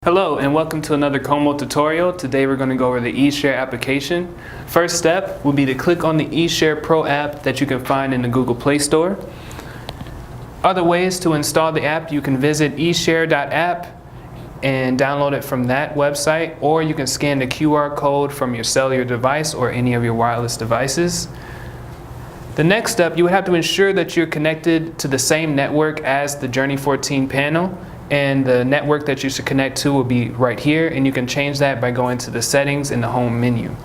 Hello and welcome to another QOMO tutorial. Today we're going to go over the Eshare application. First step will be to click on the Eshare Pro app that you can find in the Google Play Store. Other ways to install the app, you can visit eshare.app and download it from that website, or you can scan the QR code from your cellular device or any of your wireless devices. The next step, you would have to ensure that you're connected to the same network as the Journey 14 panel. And the network that you should connect to will be right here, and you can change that by going to the settings in the home menu.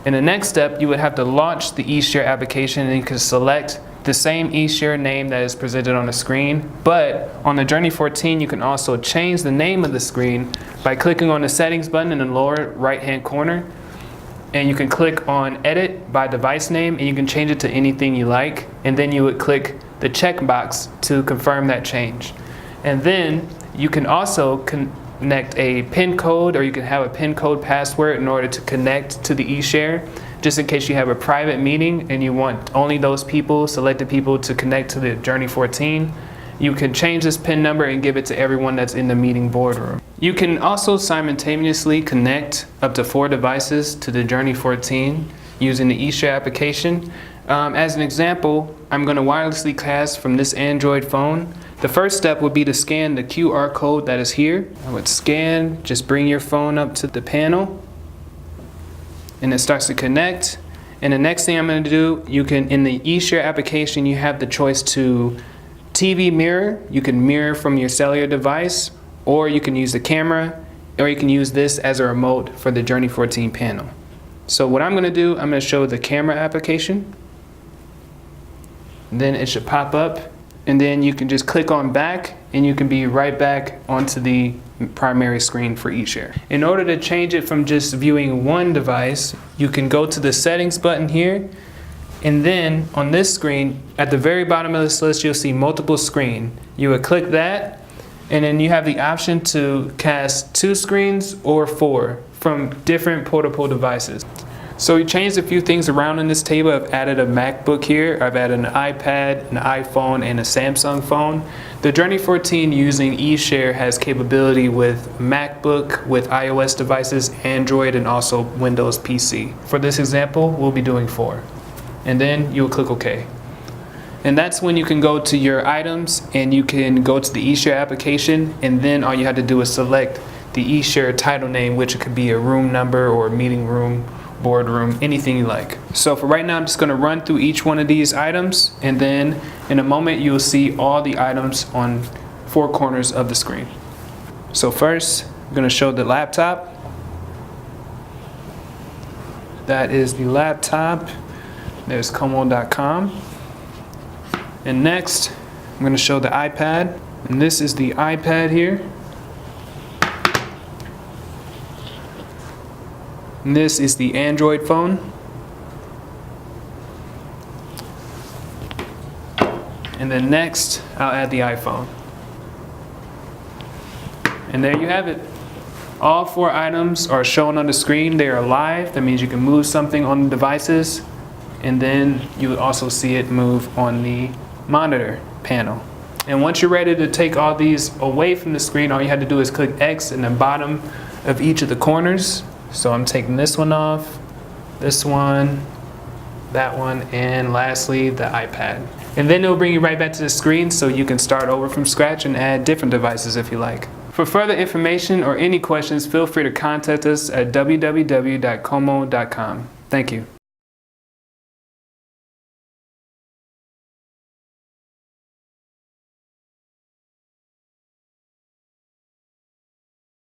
In the next step, you would have to launch the Eshare application, and you can select the same Eshare name that is presented on the screen. But on the Journey 14, you can also change the name of the screen by clicking on the settings button in the lower right hand corner, and you can click on edit by device name, and you can change it to anything you like, and then you would click the checkbox to confirm that change. And then you can also connect a PIN code, or you can have a PIN code password in order to connect to the Eshare, just in case you have a private meeting and you want only those people, selected people, to connect to the Journey 14. You can change this PIN number and give it to everyone that's in the meeting boardroom. You can also simultaneously connect up to 4 devices to the Journey 14 using the Eshare application. As an example, I'm going to wirelessly cast from this Android phone. The first step would be to scan the QR code that is here. I would scan, just bring your phone up to the panel, and it starts to connect. And the next thing I'm going to do, you can, in the Eshare application, you have the choice to TV mirror. You can mirror from your cellular device, or you can use the camera, or you can use this as a remote for the Journey 14 panel. So what I'm going to do, I'm going to show the camera application. Then it should pop up, and then you can just click on back, and you can be right back onto the primary screen for Eshare. In order to change it from just viewing one device, you can go to the settings button here, and then on this screen, at the very bottom of this list, you'll see multiple screen. You would click that, and then you have the option to cast 2 screens or 4 from different portable devices. So we changed a few things around in this table. I've added a MacBook here, I've added an iPad, an iPhone, and a Samsung phone. The Journey 14 using Eshare has capability with MacBook, with iOS devices, Android, and also Windows PC. For this example, we'll be doing 4. And then you'll click OK. And that's when you can go to your items, and you can go to the Eshare application, and then all you have to do is select the Eshare title name, which could be a room number or a meeting room, boardroom, anything you like. So for right now, I'm just going to run through each one of these items, and then in a moment you'll see all the items on 4 corners of the screen. So first, I'm going to show the laptop. That is the laptop. There's QOMO.com. And next, I'm going to show the iPad, and this is the iPad here. And this is the Android phone. And then next, I'll add the iPhone. And there you have it. All 4 items are shown on the screen. They are live. That means you can move something on the devices, and then you would also see it move on the monitor panel. And once you're ready to take all these away from the screen, all you have to do is click X in the bottom of each of the corners. So I'm taking this one off, this one, that one, and lastly the iPad. And then it'll bring you right back to the screen, so you can start over from scratch and add different devices if you like. For further information or any questions, feel free to contact us at www.qomo.com. Thank you.